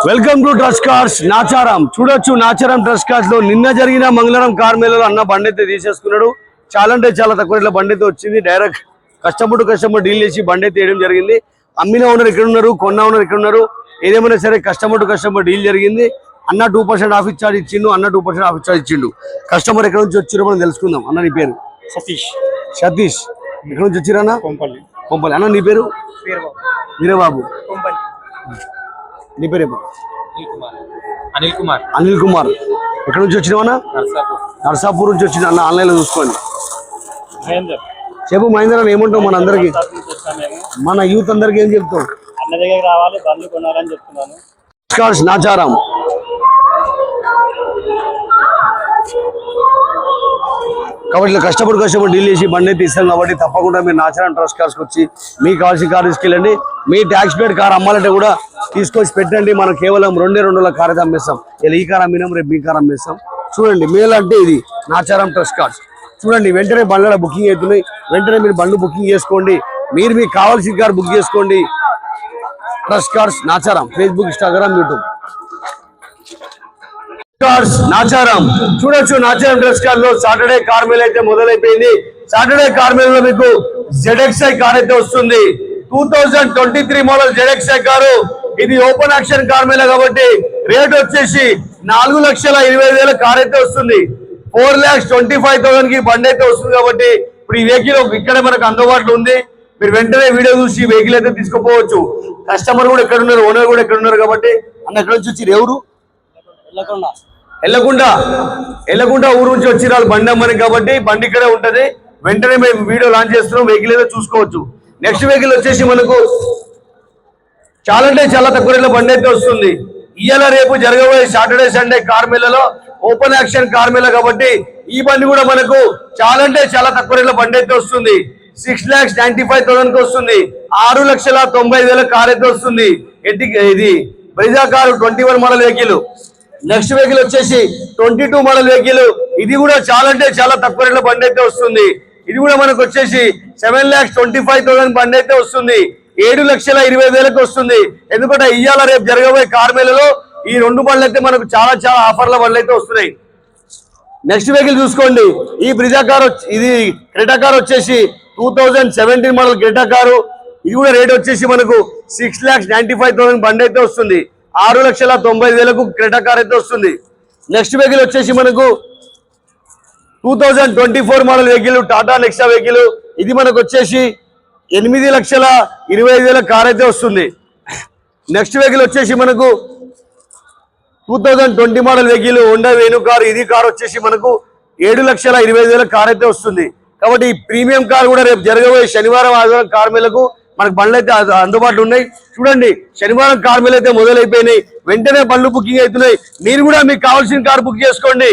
Welcome to trust cars Nacharam. చూడొచ్చు Nacharam trust cars లో నిన్న జరిగిన మంగళవారం కార్ మేళలో అన్న బండి అయితే తీసేసుకున్నాడు. చాలా అంటే చాలా తక్కువ రేట్ల బండి అయితే వచ్చింది. Direct customer to customer deal చేసి బండి అయితే వేయడం జరిగింది. అమ్మిన ఓనర్ ఇక్కడ ఉన్నారు, కొన్న ఓనర్ ఇక్కడ ఉన్నారు. ఏదేమైనా సరే కస్టమర్ టు కస్టమర్ డీల్ జరిగింది. అన్న 2% ఆఫ్ చార్జ్ ఇచ్చిండు, అన్న 2% ఆఫ్ చార్జ్ ఇచ్చిండు. కస్టమర్ ఎక్కడ నుంచి వచ్చిరో మనం తెలుసుకుందాం. అన్న నీ పేరు? సతీష్. సతీష్ ఎక్కడ నుంచి వచ్చిరన్నా? కొంపల్లి. కొంపల్లి. అన్న నీ పేరు? వీరబాబు. నీ పేరు? అనిల్ కుమార్. అనిల్ కుమార్. ఎక్కడ నుంచి వచ్చినావన్నా? నర్సాపూర్ నుంచి వచ్చిన. అన్న ఆన్లైన్ లో చూసుకోండి. చెప్పు మహేందర్ అన్న, ఏమంటావు మన అందరికి, మన యూత్ అందరికి ఏం చెప్తావు? అన్న దగ్గరికి రావాలి, బండ్లు కొనాలని చెప్తున్నాను. నాచారం కాబట్టి కష్టపడి డీల్ చేసి బండి అయితే ఇస్తాం. కాబట్టి తప్పకుండా మీరు నాచారం ట్రస్ట్ కార్స్కి వచ్చి మీకు కావాల్సిన కార్ తీసుకెళ్ళండి. మీ ట్యాక్స్ పేడ్ కార్ అమ్మాలంటే కూడా తీసుకొచ్చి పెట్టండి. మనం కేవలం 2 కార్ అయితే అమ్మేస్తాం. ఇలా ఈ కార్ అమ్మినాం, రేపు మీ కార్ అమ్మేస్తాం. చూడండి మేల్ అంటే ఇది నాచారం ట్రస్ట్ కార్స్. చూడండి వెంటనే బండ్ల బుకింగ్ అవుతున్నాయి. వెంటనే మీరు బండ్లు బుకింగ్ చేసుకోండి. మీరు మీకు కావాల్సిన కార్ బుక్ చేసుకోండి. Trust cars Nacharam, Facebook, Instagram, YouTube. Cars Nacharam. చూడొచ్చు నాచారం ట్రస్ట్ కార్ లో సాటర్డే కార్ మేల్ అయితే మొదలైపోయింది. సాటర్డే కార్ మేల్ లో మీకు ZXi కార్ అయితే వస్తుంది. 2023 మోడల్ ZXi కారు. ఇది ఓపెన్ యాక్షన్ కార్ మేళ కాబట్టి రేట్ వచ్చేసి 4,25,000 కార్ అయితే వస్తుంది. 4,25,000 కి బండి అయితే వస్తుంది. కాబట్టి ఇప్పుడు ఈ వెహికల్ ఇక్కడే మనకు అందుబాటులో ఉంది. మీరు వెంటనే వీడియో చూసి వెహికల్ అయితే తీసుకుపోవచ్చు. కస్టమర్ కూడా ఎక్కడ ఉన్నారు, ఓనర్ కూడా ఎక్కడ ఉన్నారు. కాబట్టి అన్న ఎక్కడ నుంచి వచ్చి ఎవరు? ఎల్లకుంట ఊరు నుంచి వచ్చి వాళ్ళు బండి అమ్మని. కాబట్టి బండి ఇక్కడే ఉంటది. వెంటనే మేము వీడియో లాంచ్ చేస్తున్నాం, వెహికల్ అయితే చూసుకోవచ్చు. నెక్స్ట్ వెహికల్ వచ్చేసి మనకు చాలా అంటే చాలా తక్కువ రేట్ల బండి అయితే వస్తుంది. ఇవాళ రేపు జరగబోయే సాటర్డే సండే కార్ మేళలో ఓపెన్ యాక్షన్ కార్ మేళ కాబట్టి ఈ బండి కూడా మనకు చాలా అంటే చాలా తక్కువ రేట్ల బండి అయితే వస్తుంది. 6,95,000 కి వస్తుంది. 6,90,000 కార్ అయితే వస్తుంది. ఇది Brezza car 21 model vehicle. Next vehicle వచ్చేసి 22 మోడల్ వెహికల్. ఇది కూడా చాలా అంటే చాలా తక్కువ రేట్ల బండి అయితే వస్తుంది. ఇది కూడా మనకు వచ్చేసి 7,25,000 బండి అయితే వస్తుంది. 7,20,000 వస్తుంది. ఎందుకంటే ఇవాళ రేపు జరగబోయే కార్ మేళలో ఈ 2 బండ్లు అయితే మనకు చాలా చాలా ఆఫర్ల బండ్లు అయితే వస్తున్నాయి. నెక్స్ట్ వెహికల్ చూసుకోండి. ఈ బ్రిజా కార్, ఇది క్రెటా కార్ వచ్చేసి 2017 మోడల్ క్రెటా కారు. ఇది కూడా రేట్ వచ్చేసి మనకు 6,95,000 బండి అయితే వస్తుంది. 6,90,000 క్రెటా కార్ అయితే వస్తుంది. నెక్స్ట్ వెహికల్ వచ్చేసి మనకు 2024 model vehicle Tata Nexa vehicle. ఇది మనకు వచ్చేసి 8,25,000 కార్ అయితే వస్తుంది. నెక్స్ట్ వెహికల్ వచ్చేసి మనకు 2020 model vehicle Honda Venu car. ఇది కార్ వచ్చేసి మనకు 7,20,000 కార్ అయితే వస్తుంది. కాబట్టి ఈ ప్రీమియం కార్ కూడా రేపు జరగబోయే శనివారం ఆదివారం కార్ మేళకు మనకు బండ్లు అయితే అందుబాటులో ఉన్నాయి. చూడండి శనివారం కార్ మేళ అయితే మొదలైపోయినాయి. వెంటనే బండ్లు బుకింగ్ అవుతున్నాయి. మీరు కూడా మీకు కావాల్సిన కార్ బుక్ చేసుకోండి.